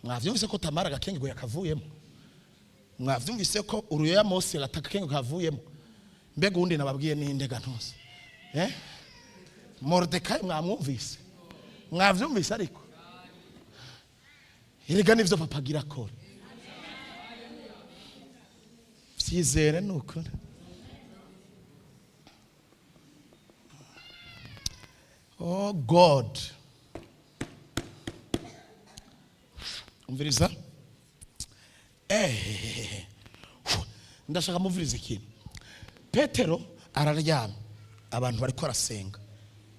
Mwavyumvise ko Tamara gakengego yakavuyemo, mwavyumvise ko uruyo Mose gatakengego kavuyemo. Mbega undi nababwiye ni ndega ntose Mordecai mwamwumvise, mwavyumvise ariko erega nivyo papa agira akora vyizere nuko oh God umviriza ndashaka muvurize ikintu. Petero araryama abantu bariko arasenga,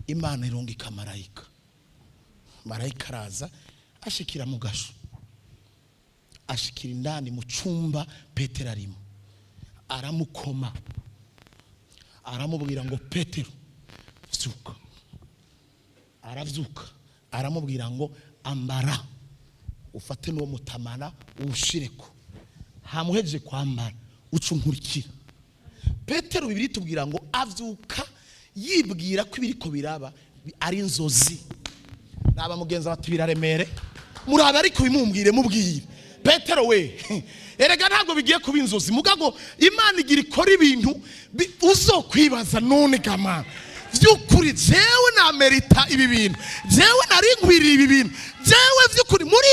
Imana irungika marayika. Marayika araza ashikira mu gasho, ashikira indani mu cumba Petero arimo, aramukoma, aramubwira ngo Petero vyuka. Aravyuka, aramubwira ngo ambara ufate n'uwo mutamana uwushireko, hamuhejeje kwambara ucunkurikira. Petero Bibiri tubwira ngo avyuka yibwira ko ibiriko biraba ari inzozi. Naba mugenza bati biraremere, murabe ariko bimumbwire mubwire Petero we erega ntabwo bigiye kuba inzozi, mugago Imana igira ikora ibintu uzokwibaza none gama vyukuri jewe na merita ibi bintu, jewe nari ngwiriye ibi bintu, jewe vyukuri muri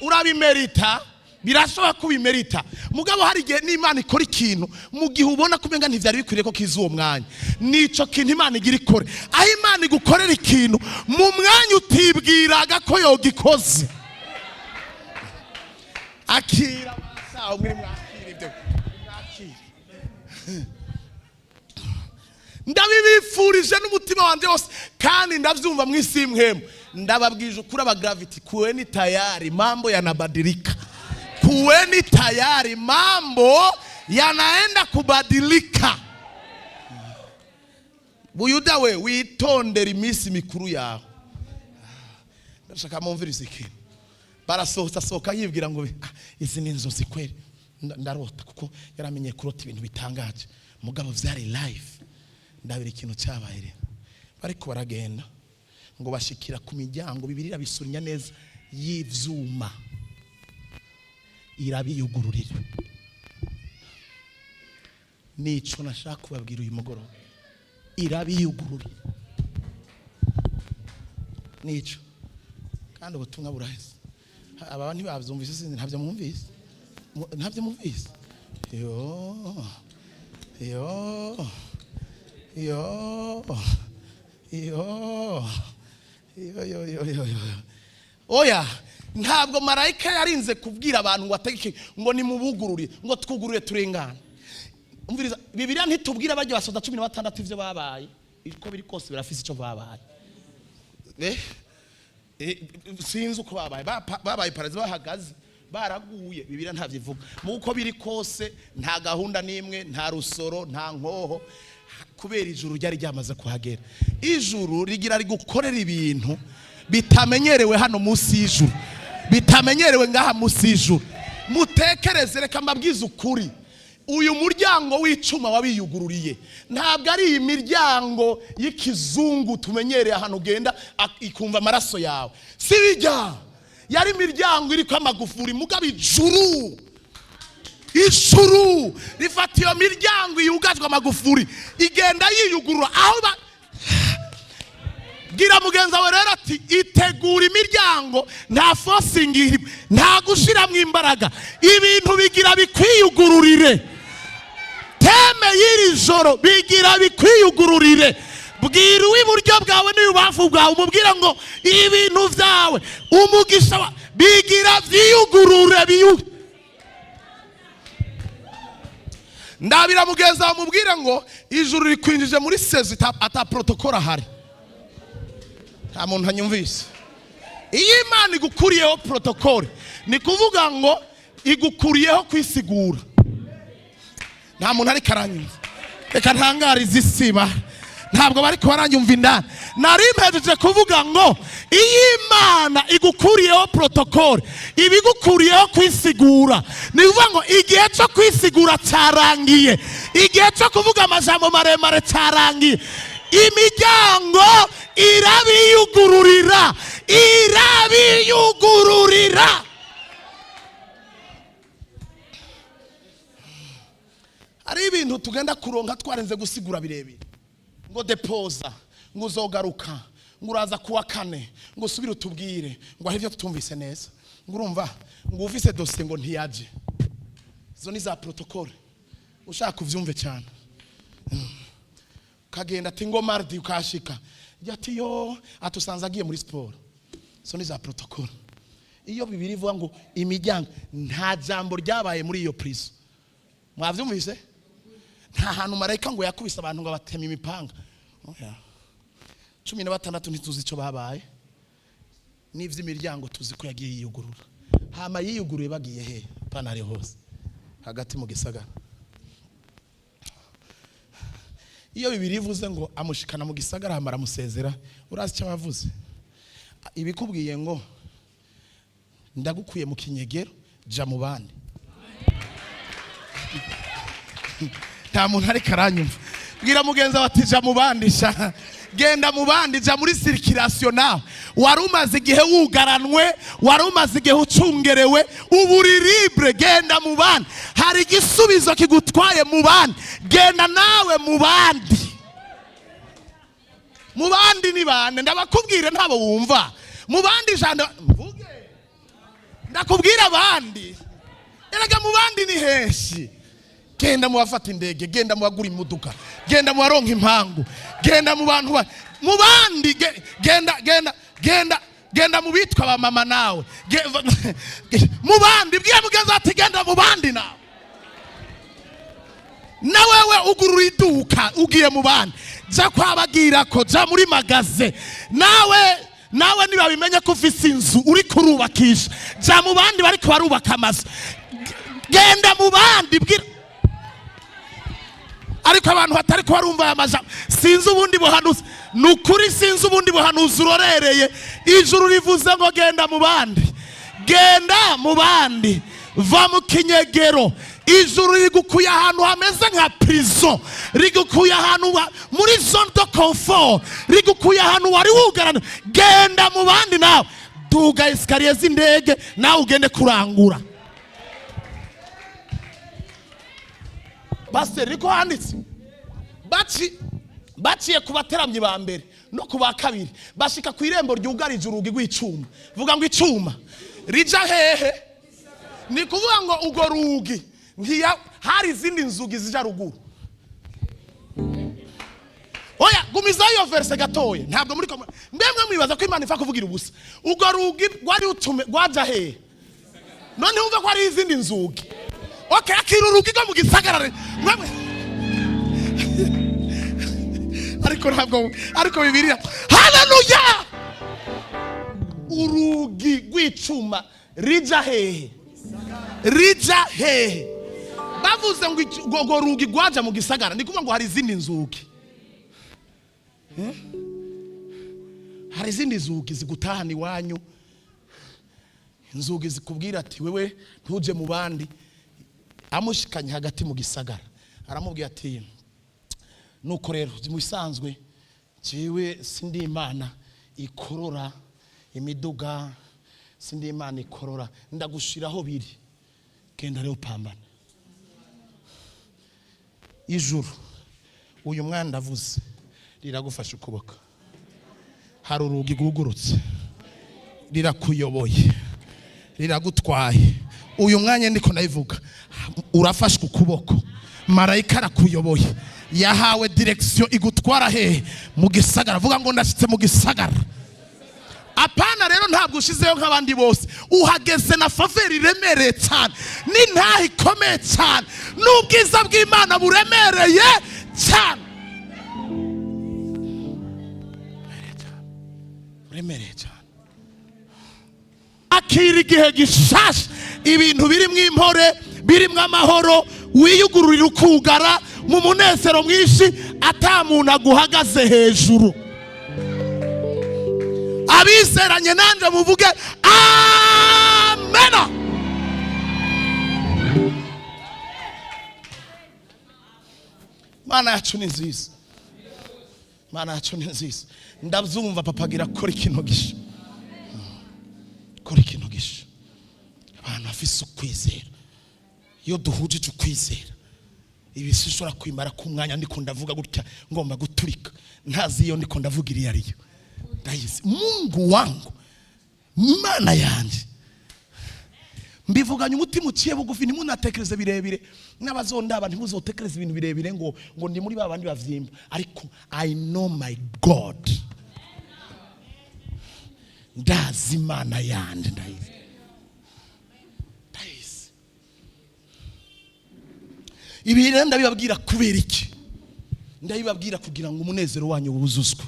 urabimerita, birashobora kubimerita. Mugabo hari igihe n'Imana ikora ikintu mu gihe ubona kumenga ntivyari bikwiriye ko kiza uwo mwanya. Nico kintu Imana igira ikore, aho Imana igukorera ikintu mu mwanya utibwiraga ko yogikoze. Akira masaho muri mwakira ibyo mwakira. Ndabibifurije n'umutima wanje wose kandi ndavyumva mwisi mwemu. Ndababwije ukuri aba gravity kuweni tayari mambo yanabadilika. Kuweni tayari mambo yanaenda kubadilika. Buyuda we witondera iminsi mikuru yawe. Ndashaka mumvirize ikintu. Barasohoka yibwira ngo izi ni inzozi kweli. Ndarota kuko yaramenye kurota ibintu bitangaje. Mugabo vyari live. Ndabira ikintu cyabaye rero. Bariko baragenda ngo bashikira ku miryango, Bibiri irabisunya neza y'ivyuma, irabiyugururira. Nico nashaka kubabwira uyu mugoroba, irabiyugururira. Nico kandi ubutumwa buraheze. Aba ntibavyumvise, sinzi ntabyo mwumvise, ntabyo mwumvise. Oya, ntabwo marayika yarinze kubwira abantu ngo ategeke ngo nimubugurure ngo twugurure turengana. Umviriza, Bibiliya ntitubwira bajye basoda 16 ivyo babaye, iko biri kose birafise ico babaye. Sinzi uko babaye parazi bahagaze baraguye, Bibiliya ntavyo ivuga. Muko biri kose nta gahunda nimwe, nta rusoro, nta nkoho, kubera ijuru ryari ryamaze kuhagera. Ijuru rigira rigukorera ibintu bitamenyerewe hano munsi y'ijuru, bitamenyerewe ngaha munsi y'ijuru. Mutekereze, reka mbabwize ukuri, uyu muryango w'icuma wabiyugururiye ntabwo ari imiryango y'ikizungu tumenyereye hano ugenda ikumva amaraso yawe, si bijya. Yari imiryango iri kwa magufuri, mugabo ijuru rifata iyo miryango yugajwe amagufuri igenda yiyugurura. Aho gira mugenza we rero ati itegura imiryango, nta forcing, nta gushiramo imbaraga, ibintu bigira bikwiyugururire. Teme y'iri joro bigira bikwiyugururire. Bwira uw'iburyo bwawe n'ububafu bwawe umubwira ngo ibintu vyawe umugisha bigira vyiyugurure. Ndabira mugenza wamubwira ngo ijuru rikwinjije muri sezi ata protocol ahari. Nta muntu anyumvise. Iyo Imana igukuriyeho protocol, ni kuvuga ngo igukuriyeho kwisigura. Nta muntu ari karanyumva. Reka ntangarize isiba, ntabwo bari baranyumva indani. Nari mpejeje kuvuga ngo iyo Imana igukuriyeho protocol, ibigukuriyeho kwisigura. Ni kuvuga ngo igihe cyo kwisigura cyarangiye, igihe cyo kuvuga amajambo maremare cyarangiye. Imiryango irabiyugururira. Ari ibintu tugenda kuronka twarenze gusigura birebire, ngo deposa, ngo uzogaruka, ngo uraza kuwa kane ngo usubire utubwire ngo hari ibyo tutumvise neza ngo urumva ngo ufise dosiye ngo ntiyaje. Izo ni za protocole ushaka uvyumve cyane. Kagenda ati ngo mardi ukashika yati yo atusanze agiye muri sport. Izo ni za protocole. Iyo Bibiri ivuga ngo imiryango nta jambo ryabaye muri iyo prison. Mwavyumvise? Nta hantu marayika ngo yakubise abantu ngo batema imipanga. Oya. 16 ntituzi ico babaye. N'ivy'imiryango tuzi ko yagiye yiyugurura. Hama yiyuguruye bagiye he? Panare hose. Hagati mu gisagara. Iyo Bibiri ivuze ngo amushikana mu gisagara hamara musezera, urazi icyo bavuze? Ibikubwiye ngo ndagukuye mu kinyegero ja mu bandi. Nta muntu ari karanyumva. Bwira mugenza bati ja mu bandi sha. Genda mu bandi ja muri circulation nawe. Warumaze igihe wugaranwe, warumaze igihe ucungerewe, uburi libre genda mu bandi. Hari igisubizo kigutwaye mu bandi. Genda nawe mu bandi. Mu bandi ni bande ndabakubwire ntabo wumva. Mu bandi janda mvuge. Ndakubwira abandi. Erega mu bandi ni heshi. Genda mu bafata indege, genda mu bagura imodoka, genda mu baronka impangu, genda mu bantu mu bandi, genda mu bitwa ba mama nawe. Mu bandi bwiye mugenza ati genda mu bandi nawe. Na wewe ugurura iduka ugiye mu bandi. Ja kwabagira ko ja muri magaze. Nawe niba bimenye ko ufise inzu uri kurubakisha. Ja mu bandi bariko barubaka amazu. Genda mu bandi bwira. Ariko abantu hatari ko barumva amajambo. Sinzi ubundi buhanuzi. Nukuri sinzi ubundi buhanuzi urorereye. Ijuru rivuze ngo genda mu bandi. Genda mu bandi. Va mu kinyegero. Ijuru rigukuye ahantu hameze nka prison. Rigukuye ahantu muri zone de confort. Rigukuye ahantu wari wugarana. Genda mu bandi nawe. Duga iskariye z'indege nawe ugende kurangura. Pastor riko handitse. Baciye kubateramye ba mbere no kuba kabiri. Bashika ku irembo ryugarije urugi rw'icuma. Vuga ngo icuma. Rija hehe? Ni kuvuga ngo ugo rugi. Ngiya hari izindi nzugi zija ruguru. Oya gumiza iyo verse gatoye. Ntabwo muri ko mbemwe mwibaza ko Imana ifa kuvugira ubusa. Ugo rugi gwari utume gwaja hehe? None umva ko ari izindi nzugi. Okay, akira urugi go mu gisagara. Ariko Bibiliya. Hallelujah! Urugi rw'icuma rija hehe? Rija hehe? Bavuze ngo rugi gwaja mu gisagara. Ndikuvuga ngo hari izindi nzugi. Hari izindi nzugi zigutahana iwanyu. Inzugi zikubwira ati wewe ntuje mu bandi. Amushikanye hagati mu gisagara. Aramubwira ati nuko rero mu bisanzwe jewe sindi Imana ikorora imiduga, sindi Imana ikorora, ndagushiraho biri. Genda rero pambana. Ijuru uyu mwana ndavuze riragufasha ukuboko. Hari urugi gugurutse. Rirakuyoboye. Riragutwaye. Uyu mwanya ndiko nayivuga. Urafashwe ukuboko. Marayika arakuyoboye. Yahawe direction igutwara hehe? Mu gisagara. Vuga ngo ndashitse mu gisagara. Apana rero ntabwo ushizeyo nk'abandi bose. Uhageze na faveri remereye cyane. N'intahi ikomeye cyane. N'ubwiza bw'Imana buremereye cyane. Buremereye cyane. Akira igihe gishasha. Ibintu birimo impore, birimo amahoro, wiyugururira ukugara mu munezero mwinshi atamuntu aguhagaze hejuru. Abizeranye nanje muvuge amen. Mana yacu ni nziza. Mana yacu ni nziza. Ndabyumva papa gira kora ikintu gisha. Kora ikintu gisha. Abantu afise ukwizera. Iyo duhuje ukwizera. Ibisishora kwimara ku mwanya ndiko ndavuga gutya ngomba guturika. Ntazi iyo ndiko ndavuga iri yariyo. ndayizi. Mungu wangu, Imana yanjye. Mbivuganye umutima uciye bugufi, ntimunatekereze birebire. N'abazondaba ntimuzotekereze ibintu birebire ngo ndi muri babandi bavyimba. Ariko I know my God. Ndazi Imana yanjye, ndayizi. Ibi rero ndabibabwira kubera iki? Ndabibabwira kugira ngo umunezero wanyu wuzuzwe.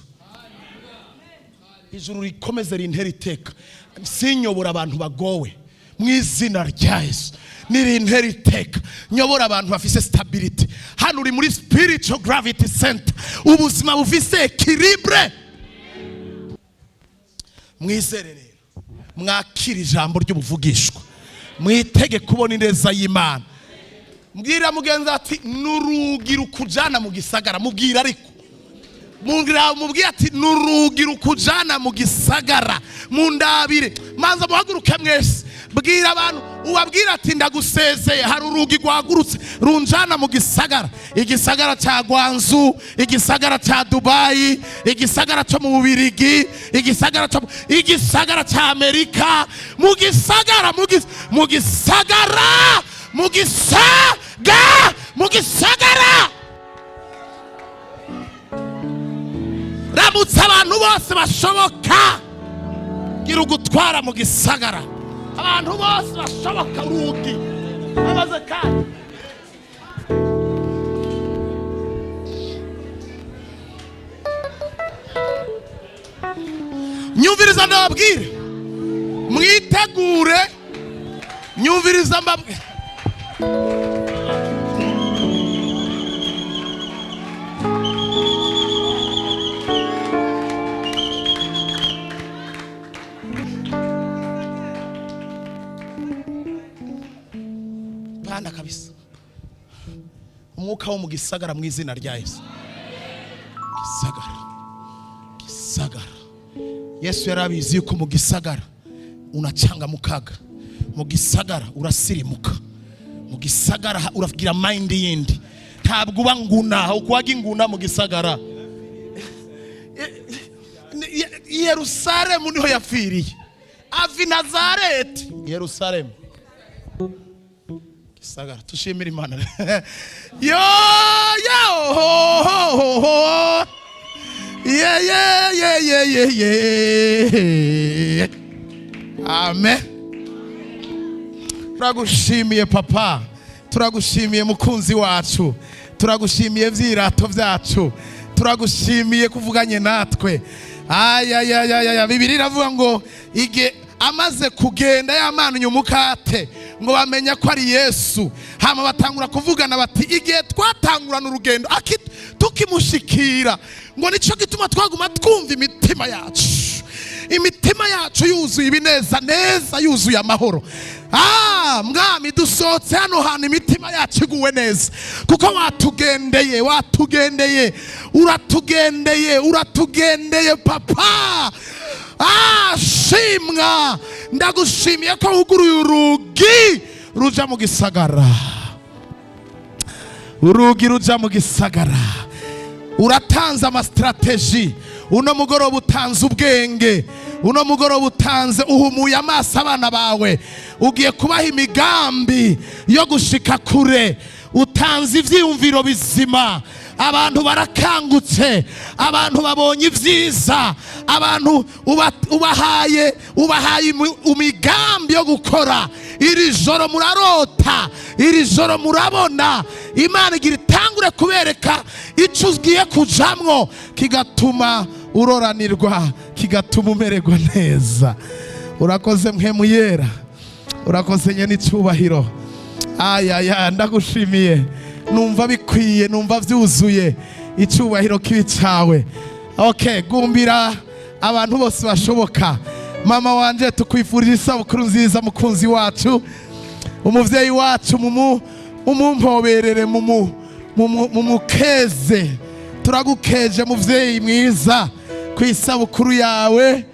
Ijuru rikomeze rintera iteka. Sinyobora abantu bagowe mu izina rya Yesu. Nirintera iteka. Nyobora abantu bafise stability. Hano uri muri spiritual gravity center. Ubuzima bufise equilibre. Mwizere rero. Mwakira ijambo ry'ubuvugishwa. Mwitege kubona ineza y'Imana. Mbwira mugenzi ati nurugi rukujana mu gisagara. Mubwira ariko mubwira ati nurugi rukujana mu gisagara. Mundabire manza muhaguruke mwese. Bwira abantu ubabwira ati ndagusezeye. Hari urugi rwagurutse runjana mu gisagara. Igisagara cya Gwanzu, igisagara cya Dubai, igisagara cyo mu Bubiligi, igisagara cya Amerika, mu gisagara ramutse abantu bose bashoboka. Gira ugutwara mu gisagara. Abantu bose bashoboka urugi. Amaze kandi nyumviriza ndababwire. Mwitegure. Nyumviriza mbabwire. Bana kabisa. Umwuka wo mu gisagara mu izina rya Yesu. Gisagara. Yesu yarabizi yuko mu gisagara unacanga mukaga. Mu gisagara urasirimuka. Mu gisagara uragira mind yindi. Ntabwo uba nguna, ukwaga inguna mu gisagara. Yerusalemu niho yapfiriye. Avi Nazareti, Yerusalemu. Gisagara tushimira Imana. Yo. Yeah. Amen. Turagushimiye papa. Turagushimiye mukunzi wacu. Turagushimiye vyirato vyacu. Turagushimiye kuvuganye natwe. Bibiliya iravuga ngo amaze kugenda yamanunye umukate ngo bamenya ko ari Yesu. Hama batangura kuvugana bati igihe twatangurana urugendo tukimushikira ngo nico gituma twaguma twumva imitima yacu yuzuye ibineza neza, yuzuye amahoro. Mwami dusotse hano hantu imitima yacu iguwe neza kuko uratugendeye papa. Shimwa. Ndagushimiye ko wuguruye urugi ruja mu gisagara. Urugi ruja mu gisagara. Uratanze ama strategy. Uno mugoroba utanze ubwenge. Uno mugoroba utanze uhumuye amaso abana bawe. Ugiye kubaha imigambi yo gushika kure. Utanze ivyiyumviro bizima. Abantu barakangutse. Abantu babonye ivyiza. Abantu ubahaye imigambi yo gukora. Iri joro murarota. Iri joro murabona. Imana igira itangure kubereka ico ugiye kujamwo kigatuma uroranirwa, kigatuma umererwa neza. Urakoze mpemu yera. Urakoze nyene icubahiro. Ndagushimiye. Numva bikwiye, numva vyuzuye. Icubahiro kibi cawe. Okay, gumbira abantu bose bashoboka. Mama wanje tukwifurije isabukuru nziza mukunzi wacu. Umuvyeyi wacu mumumpoberere mumukeze. Turagukeje muvyeyi mwiza kwisabukuru yawe.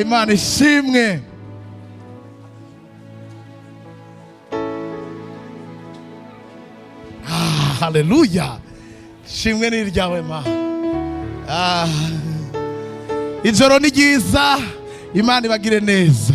Imana ishimwe. Hallelujah. Shimwe ni ryawe ma. ijoro ni ryiza, Imana ibagire neza.